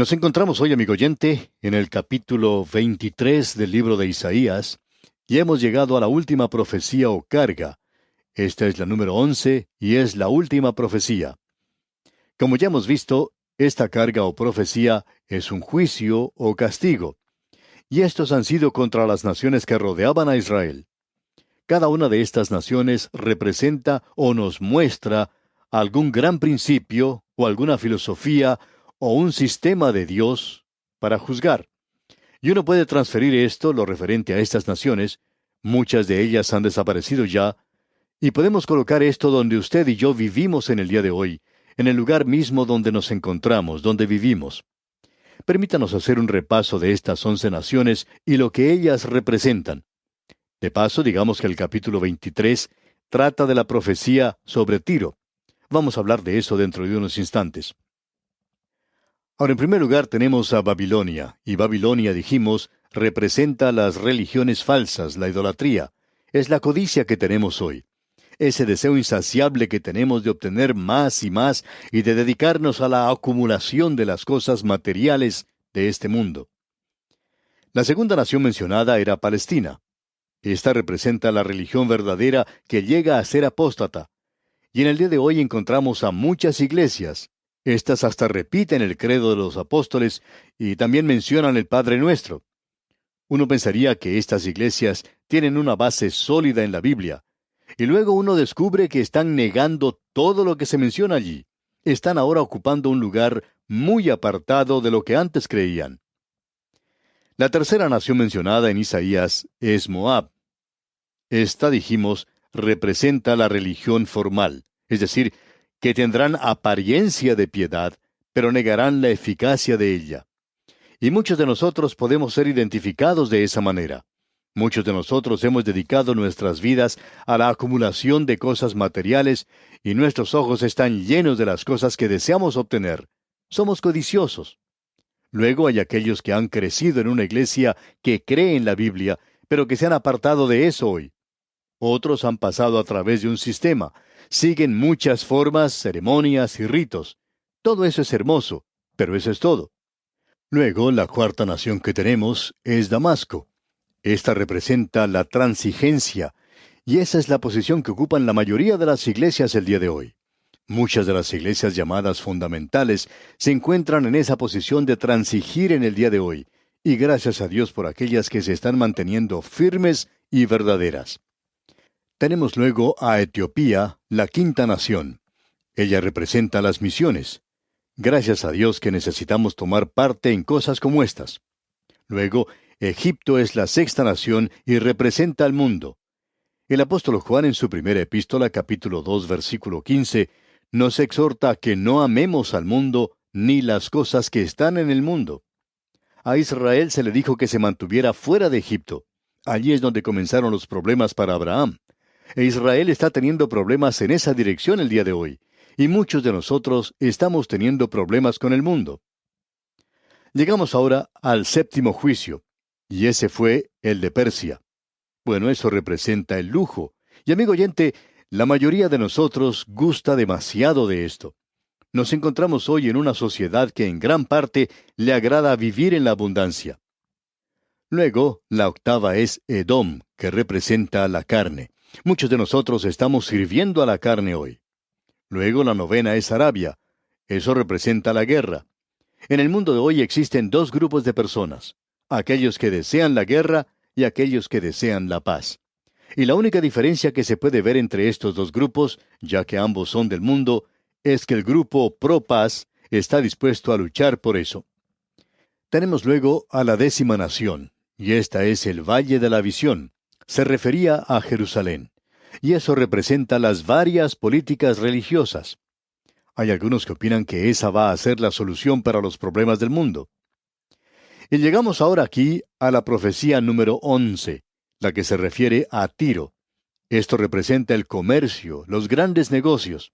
Nos encontramos hoy, amigo oyente, en el capítulo 23 del libro de Isaías, y hemos llegado a la última profecía o carga. Esta es la número 11 y es la última profecía. Como ya hemos visto, esta carga o profecía es un juicio o castigo, y estos han sido contra las naciones que rodeaban a Israel. Cada una de estas naciones representa o nos muestra algún gran principio o alguna filosofía o un sistema de Dios para juzgar. Y uno puede transferir esto, lo referente a estas naciones, muchas de ellas han desaparecido ya, y podemos colocar esto donde usted y yo vivimos en el día de hoy, en el lugar mismo donde nos encontramos, donde vivimos. Permítanos hacer un repaso de estas 11 naciones y lo que ellas representan. De paso, digamos que el capítulo 23 trata de la profecía sobre Tiro. Vamos a hablar de eso dentro de unos instantes. Ahora, en primer lugar tenemos a Babilonia, y Babilonia, dijimos, representa las religiones falsas, la idolatría. Es la codicia que tenemos hoy. Ese deseo insaciable que tenemos de obtener más y de dedicarnos a la acumulación de las cosas materiales de este mundo. La segunda nación mencionada era Palestina. Esta representa la religión verdadera que llega a ser apóstata. Y en el día de hoy encontramos a muchas iglesias. Estas hasta repiten el credo de los apóstoles y también mencionan el Padre Nuestro. Uno pensaría que estas iglesias tienen una base sólida en la Biblia. Y luego uno descubre que están negando todo lo que se menciona allí. Están ahora ocupando un lugar muy apartado de lo que antes creían. La tercera nación mencionada en Isaías es Moab. Esta, dijimos, representa la religión formal, es decir, que tendrán apariencia de piedad, pero negarán la eficacia de ella. Y muchos de nosotros podemos ser identificados de esa manera. Muchos de nosotros hemos dedicado nuestras vidas a la acumulación de cosas materiales y nuestros ojos están llenos de las cosas que deseamos obtener. Somos codiciosos. Luego hay aquellos que han crecido en una iglesia que cree en la Biblia, pero que se han apartado de eso hoy. Otros han pasado a través de un sistema. Siguen muchas formas, ceremonias y ritos. Todo eso es hermoso, pero eso es todo. Luego, la cuarta nación que tenemos es Damasco. Esta representa la transigencia, y esa es la posición que ocupan la mayoría de las iglesias el día de hoy. Muchas de las iglesias llamadas fundamentales se encuentran en esa posición de transigir en el día de hoy, y gracias a Dios por aquellas que se están manteniendo firmes y verdaderas. Tenemos luego a Etiopía, la quinta nación. Ella representa las misiones. Gracias a Dios que necesitamos tomar parte en cosas como estas. Luego, Egipto es la sexta nación y representa al mundo. El apóstol Juan en su primera epístola, capítulo 2, versículo 15, nos exhorta a que no amemos al mundo ni las cosas que están en el mundo. A Israel se le dijo que se mantuviera fuera de Egipto. Allí es donde comenzaron los problemas para Abraham. E Israel está teniendo problemas en esa dirección el día de hoy, y muchos de nosotros estamos teniendo problemas con el mundo. Llegamos ahora al séptimo juicio, y ese fue el de Persia. Bueno, eso representa el lujo, y amigo oyente, la mayoría de nosotros gusta demasiado de esto. Nos encontramos hoy en una sociedad que en gran parte le agrada vivir en la abundancia. Luego, la octava es Edom, que representa la carne. Muchos de nosotros estamos sirviendo a la carne hoy. Luego la novena es Arabia. Eso representa la guerra. En el mundo de hoy existen dos grupos de personas, aquellos que desean la guerra y aquellos que desean la paz. Y la única diferencia que se puede ver entre estos dos grupos, ya que ambos son del mundo, es que el grupo pro paz está dispuesto a luchar por eso. Tenemos luego a la décima nación, y esta es el Valle de la Visión. Se refería a Jerusalén, y eso representa las varias políticas religiosas. Hay algunos que opinan que esa va a ser la solución para los problemas del mundo. Y llegamos ahora aquí a la profecía número 11, la que se refiere a Tiro. Esto representa el comercio, los grandes negocios.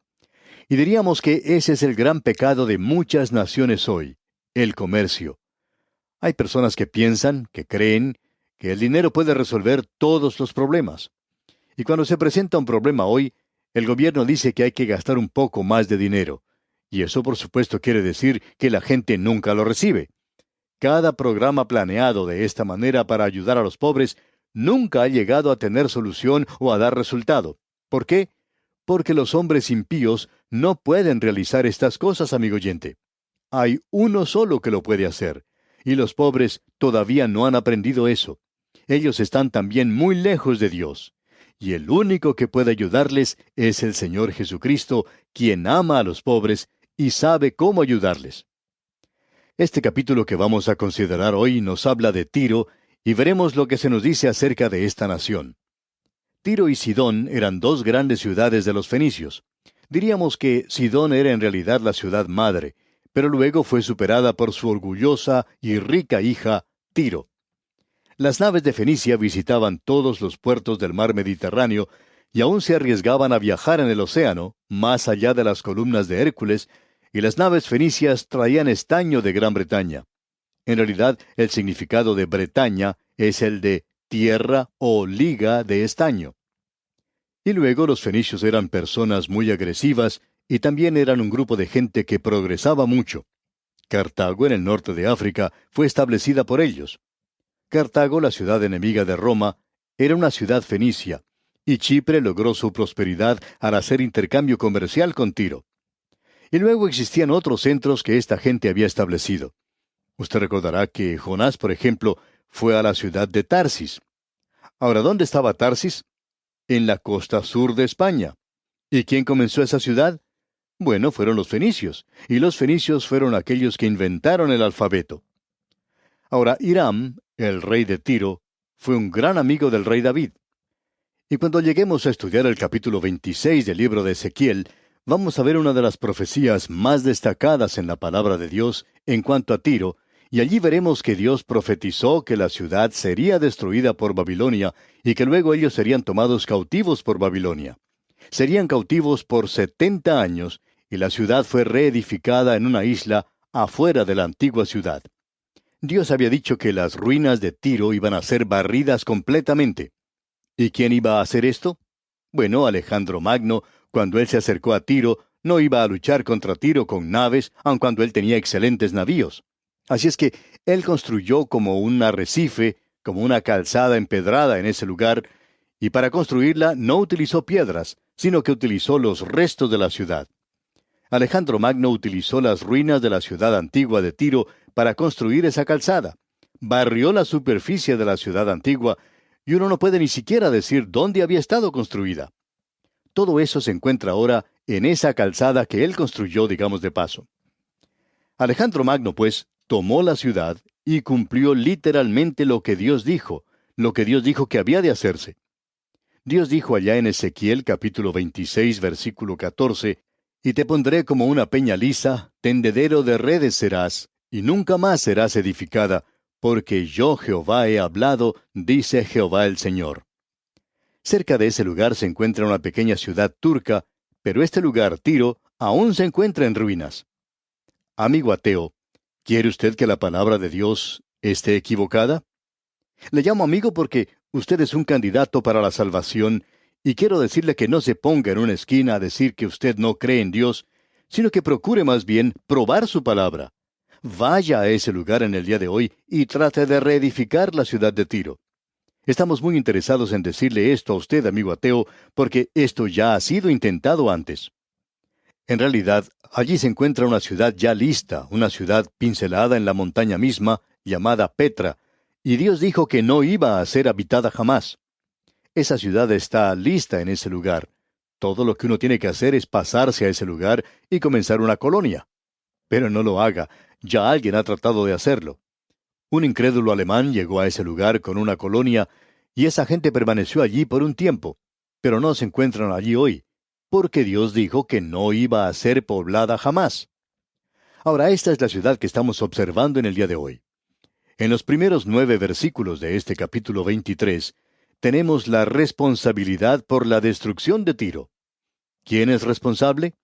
Y diríamos que ese es el gran pecado de muchas naciones hoy, el comercio. Hay personas que piensan, que creen, que el dinero puede resolver todos los problemas. Y cuando se presenta un problema hoy, el gobierno dice que hay que gastar un poco más de dinero. Y eso por supuesto quiere decir que la gente nunca lo recibe. Cada programa planeado de esta manera para ayudar a los pobres nunca ha llegado a tener solución o a dar resultado. ¿Por qué? Porque los hombres impíos no pueden realizar estas cosas, amigo oyente. Hay uno solo que lo puede hacer, y los pobres todavía no han aprendido eso. Ellos están también muy lejos de Dios. Y el único que puede ayudarles es el Señor Jesucristo, quien ama a los pobres y sabe cómo ayudarles. Este capítulo que vamos a considerar hoy nos habla de Tiro, y veremos lo que se nos dice acerca de esta nación. Tiro y Sidón eran dos grandes ciudades de los fenicios. Diríamos que Sidón era en realidad la ciudad madre, pero luego fue superada por su orgullosa y rica hija, Tiro. Las naves de Fenicia visitaban todos los puertos del mar Mediterráneo y aún se arriesgaban a viajar en el océano, más allá de las columnas de Hércules, y las naves fenicias traían estaño de Gran Bretaña. En realidad, el significado de Bretaña es el de tierra o liga de estaño. Y luego los fenicios eran personas muy agresivas y también eran un grupo de gente que progresaba mucho. Cartago, en el norte de África, fue establecida por ellos. Cartago, la ciudad enemiga de Roma, era una ciudad fenicia, y Chipre logró su prosperidad al hacer intercambio comercial con Tiro. Y luego existían otros centros que esta gente había establecido. Usted recordará que Jonás, por ejemplo, fue a la ciudad de Tarsis. Ahora, ¿dónde estaba Tarsis? En la costa sur de España. ¿Y quién comenzó esa ciudad? Bueno, fueron los fenicios, y los fenicios fueron aquellos que inventaron el alfabeto. Ahora, Hiram, el rey de Tiro, fue un gran amigo del rey David. Y cuando lleguemos a estudiar el capítulo 26 del libro de Ezequiel, vamos a ver una de las profecías más destacadas en la palabra de Dios en cuanto a Tiro, y allí veremos que Dios profetizó que la ciudad sería destruida por Babilonia y que luego ellos serían tomados cautivos por Babilonia. Serían cautivos por 70 años y la ciudad fue reedificada en una isla afuera de la antigua ciudad. Dios había dicho que las ruinas de Tiro iban a ser barridas completamente. ¿Y quién iba a hacer esto? Bueno, Alejandro Magno, cuando él se acercó a Tiro, no iba a luchar contra Tiro con naves, aun cuando él tenía excelentes navíos. Así es que él construyó como un arrecife, como una calzada empedrada en ese lugar, y para construirla no utilizó piedras, sino que utilizó los restos de la ciudad. Alejandro Magno utilizó las ruinas de la ciudad antigua de Tiro para construir esa calzada. Barrió la superficie de la ciudad antigua, y uno no puede ni siquiera decir dónde había estado construida. Todo eso se encuentra ahora en esa calzada que él construyó, digamos de paso. Alejandro Magno, pues, tomó la ciudad y cumplió literalmente lo que Dios dijo que había de hacerse. Dios dijo allá en Ezequiel capítulo 26, versículo 14, «Y te pondré como una peña lisa, tendedero de redes serás, y nunca más serás edificada, porque yo Jehová he hablado, dice Jehová el Señor». Cerca de ese lugar se encuentra una pequeña ciudad turca, pero este lugar, Tiro, aún se encuentra en ruinas. Amigo ateo, ¿quiere usted que la palabra de Dios esté equivocada? Le llamo amigo porque usted es un candidato para la salvación, y quiero decirle que no se ponga en una esquina a decir que usted no cree en Dios, sino que procure más bien probar su palabra. Vaya a ese lugar en el día de hoy y trate de reedificar la ciudad de Tiro. Estamos muy interesados en decirle esto a usted, amigo ateo, porque esto ya ha sido intentado antes. En realidad, allí se encuentra una ciudad ya lista, una ciudad pincelada en la montaña misma, llamada Petra, y Dios dijo que no iba a ser habitada jamás. Esa ciudad está lista en ese lugar. Todo lo que uno tiene que hacer es pasarse a ese lugar y comenzar una colonia. Pero no lo haga, ya alguien ha tratado de hacerlo. Un incrédulo alemán llegó a ese lugar con una colonia, y esa gente permaneció allí por un tiempo, pero no se encuentran allí hoy, porque Dios dijo que no iba a ser poblada jamás. Ahora, esta es la ciudad que estamos observando en el día de hoy. En los primeros 9 versículos de este capítulo 23, tenemos la responsabilidad por la destrucción de Tiro. ¿Quién es responsable?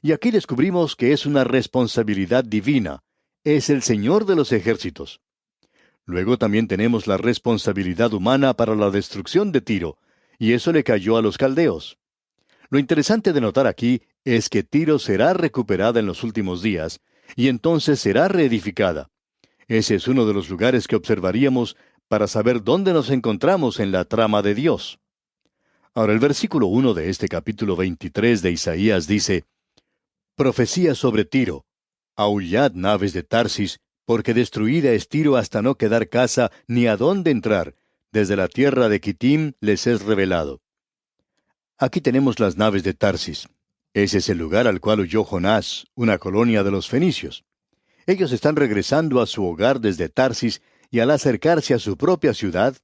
Y aquí descubrimos que es una responsabilidad divina. Es el Señor de los ejércitos. Luego también tenemos la responsabilidad humana para la destrucción de Tiro, y eso le cayó a los caldeos. Lo interesante de notar aquí es que Tiro será recuperada en los últimos días, y entonces será reedificada. Ese es uno de los lugares que observaríamos para saber dónde nos encontramos en la trama de Dios. Ahora, el versículo 1 de este capítulo 23 de Isaías dice: Profecía sobre Tiro. Aullad, naves de Tarsis, porque destruida es Tiro hasta no quedar casa ni a dónde entrar. Desde la tierra de Quitim les es revelado. Aquí tenemos las naves de Tarsis. Ese es el lugar al cual huyó Jonás, una colonia de los fenicios. Ellos están regresando a su hogar desde Tarsis y al acercarse a su propia ciudad,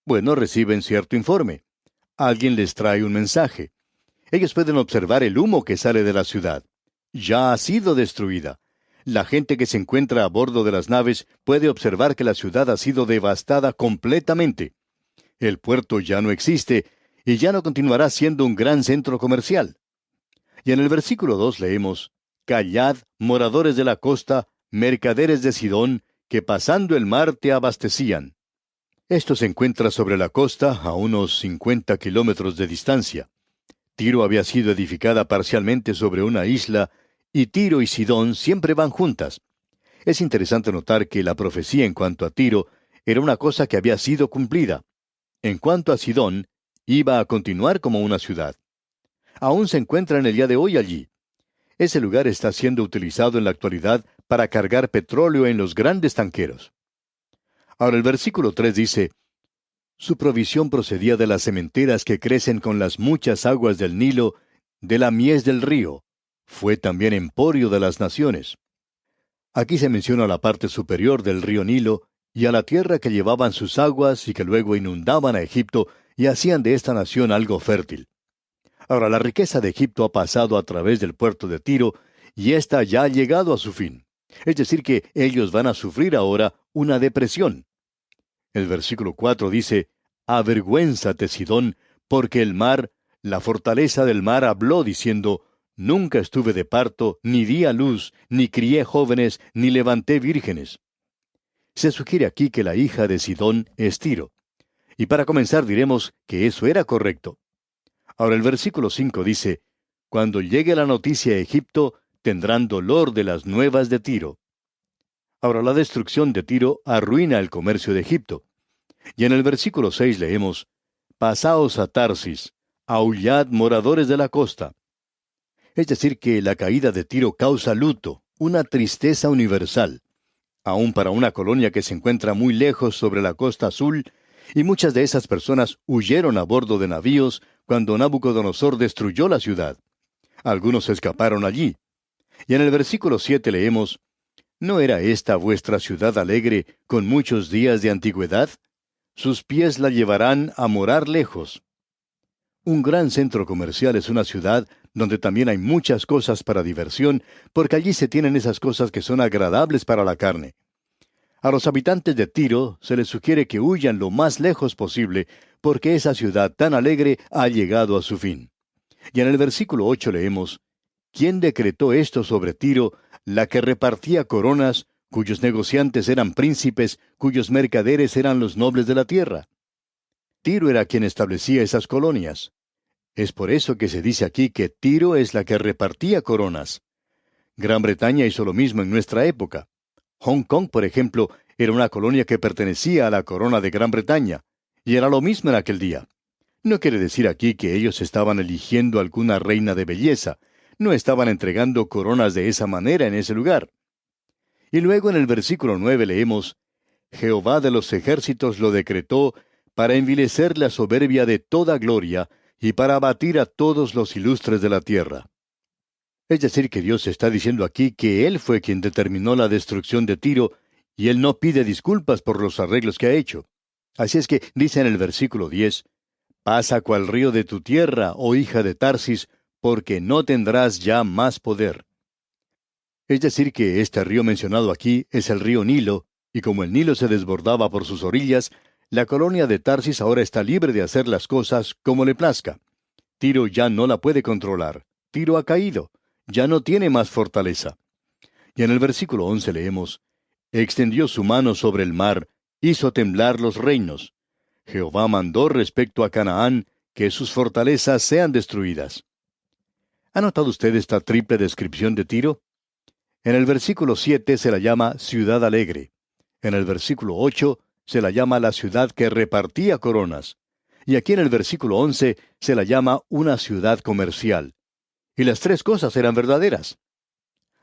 bueno, reciben cierto informe. Alguien les trae un mensaje. Ellos pueden observar el humo que sale de la ciudad. Ya ha sido destruida. La gente que se encuentra a bordo de las naves puede observar que la ciudad ha sido devastada completamente. El puerto ya no existe y ya no continuará siendo un gran centro comercial. Y en el versículo 2 leemos: Callad, moradores de la costa, mercaderes de Sidón, que pasando el mar te abastecían. Esto se encuentra sobre la costa a unos 50 kilómetros de distancia. Tiro había sido edificada parcialmente sobre una isla, y Tiro y Sidón siempre van juntas. Es interesante notar que la profecía en cuanto a Tiro era una cosa que había sido cumplida. En cuanto a Sidón, iba a continuar como una ciudad. Aún se encuentra en el día de hoy allí. Ese lugar está siendo utilizado en la actualidad para cargar petróleo en los grandes tanqueros. Ahora el versículo 3 dice: Su provisión procedía de las sementeras que crecen con las muchas aguas del Nilo, de la mies del río. Fue también emporio de las naciones. Aquí se menciona la parte superior del río Nilo, y a la tierra que llevaban sus aguas y que luego inundaban a Egipto y hacían de esta nación algo fértil. Ahora, la riqueza de Egipto ha pasado a través del puerto de Tiro, y ésta ya ha llegado a su fin. Es decir, que ellos van a sufrir ahora una depresión. El versículo 4 dice: Avergüénzate, Sidón, porque el mar, la fortaleza del mar, habló diciendo: Nunca estuve de parto, ni di a luz, ni crié jóvenes, ni levanté vírgenes. Se sugiere aquí que la hija de Sidón es Tiro. Y para comenzar diremos que eso era correcto. Ahora el versículo 5 dice: Cuando llegue la noticia a Egipto, tendrán dolor de las nuevas de Tiro. Ahora la destrucción de Tiro arruina el comercio de Egipto. Y en el versículo 6 leemos: Pasaos a Tarsis, aullad, moradores de la costa. Es decir, que la caída de Tiro causa luto, una tristeza universal, aun para una colonia que se encuentra muy lejos sobre la costa azul, y muchas de esas personas huyeron a bordo de navíos cuando Nabucodonosor destruyó la ciudad. Algunos escaparon allí. Y en el versículo 7 leemos: ¿No era esta vuestra ciudad alegre con muchos días de antigüedad? Sus pies la llevarán a morar lejos. Un gran centro comercial es una ciudad donde también hay muchas cosas para diversión, porque allí se tienen esas cosas que son agradables para la carne. A los habitantes de Tiro se les sugiere que huyan lo más lejos posible, porque esa ciudad tan alegre ha llegado a su fin. Y en el versículo 8 leemos: ¿Quién decretó esto sobre Tiro, la que repartía coronas, cuyos negociantes eran príncipes, cuyos mercaderes eran los nobles de la tierra? Tiro era quien establecía esas colonias. Es por eso que se dice aquí que Tiro es la que repartía coronas. Gran Bretaña hizo lo mismo en nuestra época. Hong Kong, por ejemplo, era una colonia que pertenecía a la corona de Gran Bretaña, y era lo mismo en aquel día. No quiere decir aquí que ellos estaban eligiendo alguna reina de belleza, no estaban entregando coronas de esa manera en ese lugar. Y luego en el versículo 9 leemos: Jehová de los ejércitos lo decretó para envilecer la soberbia de toda gloria y para abatir a todos los ilustres de la tierra. Es decir, que Dios está diciendo aquí que Él fue quien determinó la destrucción de Tiro, y Él no pide disculpas por los arreglos que ha hecho. Así es que dice en el versículo 10, Pasa cual río de tu tierra, oh hija de Tarsis, porque no tendrás ya más poder. Es decir, que este río mencionado aquí es el río Nilo, y como el Nilo se desbordaba por sus orillas, la colonia de Tarsis ahora está libre de hacer las cosas como le plazca. Tiro ya no la puede controlar. Tiro ha caído. Ya no tiene más fortaleza. Y en el versículo 11 leemos: Extendió su mano sobre el mar, hizo temblar los reinos. Jehová mandó respecto a Canaán que sus fortalezas sean destruidas. ¿Ha notado usted esta triple descripción de Tiro? En el versículo 7 se la llama ciudad alegre. En el versículo 8 se la llama la ciudad que repartía coronas. Y aquí en el versículo 11 se la llama una ciudad comercial. Y las tres cosas eran verdaderas.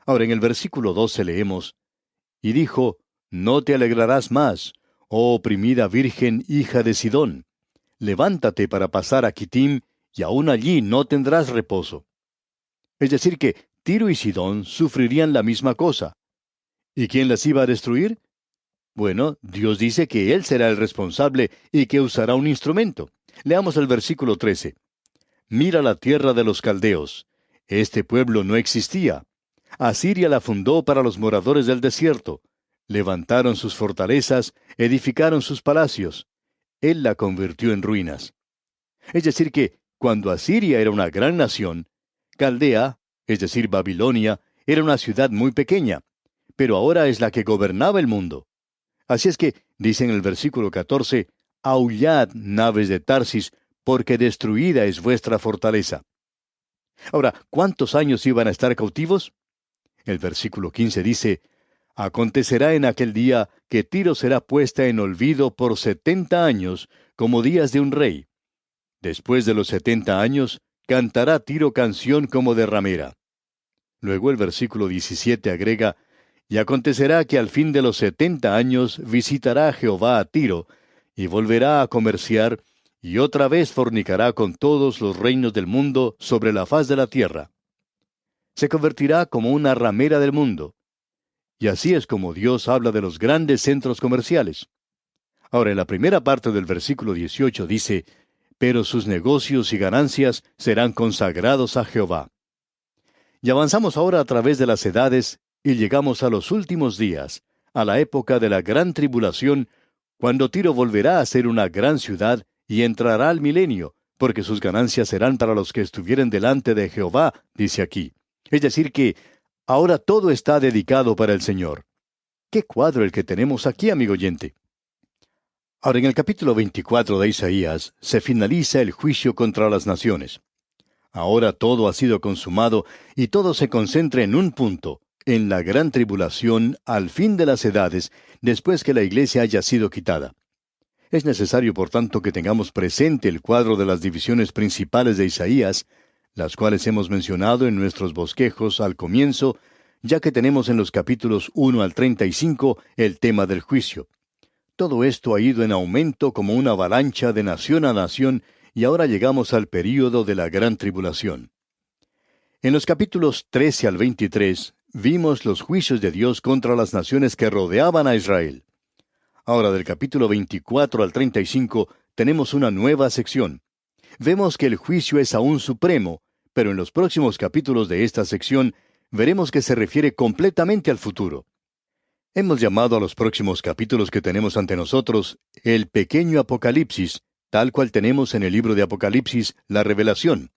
Ahora en el versículo 12 leemos, y dijo, no te alegrarás más, oh oprimida virgen hija de Sidón. Levántate para pasar a Kitim, y aún allí no tendrás reposo. Es decir que Tiro y Sidón sufrirían la misma cosa. ¿Y quién las iba a destruir? Bueno, Dios dice que Él será el responsable y que usará un instrumento. Leamos el versículo 13. Mira la tierra de los caldeos. Este pueblo no existía. Asiria la fundó para los moradores del desierto. Levantaron sus fortalezas, edificaron sus palacios. Él la convirtió en ruinas. Es decir que, cuando Asiria era una gran nación, Caldea, es decir, Babilonia, era una ciudad muy pequeña, pero ahora es la que gobernaba el mundo. Así es que, dice en el versículo 14, aullad, naves de Tarsis, porque destruida es vuestra fortaleza. Ahora, ¿cuántos años iban a estar cautivos? El versículo 15 dice, acontecerá en aquel día que Tiro será puesta en olvido por 70 años, como días de un rey. Después de los 70 años, cantará Tiro canción como de ramera. Luego el versículo 17 agrega, y acontecerá que al fin de los 70 años visitará Jehová a Tiro, y volverá a comerciar, y otra vez fornicará con todos los reinos del mundo sobre la faz de la tierra. Se convertirá como una ramera del mundo. Y así es como Dios habla de los grandes centros comerciales. Ahora, en la primera parte del versículo 18 dice, pero sus negocios y ganancias serán consagrados a Jehová. Y avanzamos ahora a través de las edades y llegamos a los últimos días, a la época de la gran tribulación, cuando Tiro volverá a ser una gran ciudad y entrará al milenio, porque sus ganancias serán para los que estuvieren delante de Jehová, dice aquí. Es decir que ahora todo está dedicado para el Señor. ¡Qué cuadro el que tenemos aquí, amigo oyente! Ahora, en el capítulo 24 de Isaías se finaliza el juicio contra las naciones. Ahora todo ha sido consumado y todo se concentra en un punto, en la gran tribulación al fin de las edades, después que la iglesia haya sido quitada. Es necesario, por tanto, que tengamos presente el cuadro de las divisiones principales de Isaías, las cuales hemos mencionado en nuestros bosquejos al comienzo, ya que tenemos en los capítulos 1 al 35 el tema del juicio. Todo esto ha ido en aumento como una avalancha de nación a nación, y ahora llegamos al período de la gran tribulación. En los capítulos 13 al 23 vimos los juicios de Dios contra las naciones que rodeaban a Israel. Ahora del capítulo 24 al 35 tenemos una nueva sección. Vemos que el juicio es aún supremo, pero en los próximos capítulos de esta sección veremos que se refiere completamente al futuro. Hemos llamado a los próximos capítulos que tenemos ante nosotros el pequeño Apocalipsis, tal cual tenemos en el libro de Apocalipsis, la revelación.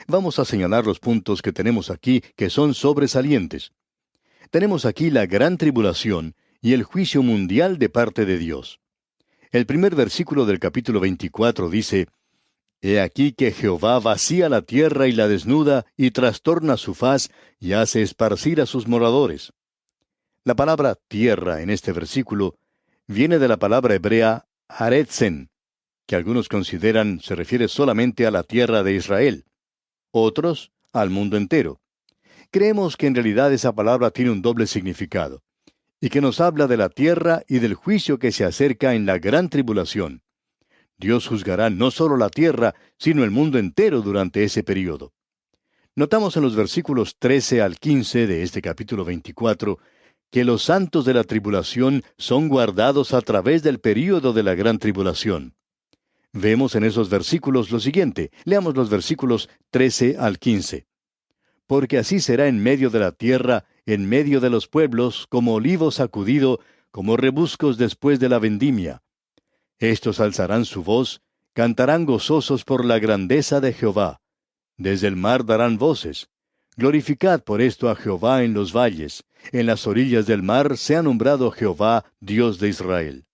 Vamos a señalar los puntos que tenemos aquí que son sobresalientes. Tenemos aquí la gran tribulación y el juicio mundial de parte de Dios. El primer versículo del capítulo 24 dice, He aquí que Jehová vacía la tierra y la desnuda, y trastorna su faz, y hace esparcir a sus moradores. La palabra tierra en este versículo viene de la palabra hebrea aretzen, que algunos consideran se refiere solamente a la tierra de Israel, otros al mundo entero. Creemos que en realidad esa palabra tiene un doble significado, y que nos habla de la tierra y del juicio que se acerca en la gran tribulación. Dios juzgará no solo la tierra, sino el mundo entero durante ese período. Notamos en los versículos 13 al 15 de este capítulo 24, que los santos de la tribulación son guardados a través del período de la gran tribulación. Vemos en esos versículos lo siguiente. Leamos los versículos 13 al 15. Porque así será en medio de la tierra, en medio de los pueblos, como olivo sacudido, como rebuscos después de la vendimia. Estos alzarán su voz, cantarán gozosos por la grandeza de Jehová. Desde el mar darán voces. Glorificad por esto a Jehová en los valles. En las orillas del mar sea nombrado Jehová, Dios de Israel.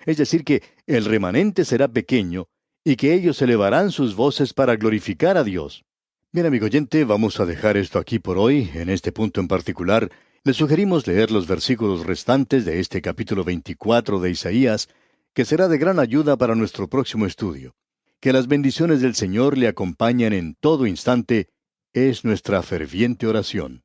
Es decir que el remanente será pequeño, y que ellos elevarán sus voces para glorificar a Dios. Bien, amigo oyente, vamos a dejar esto aquí por hoy. En este punto en particular, le sugerimos leer los versículos restantes de este capítulo 24 de Isaías, que será de gran ayuda para nuestro próximo estudio. Que las bendiciones del Señor le acompañen en todo instante, es nuestra ferviente oración.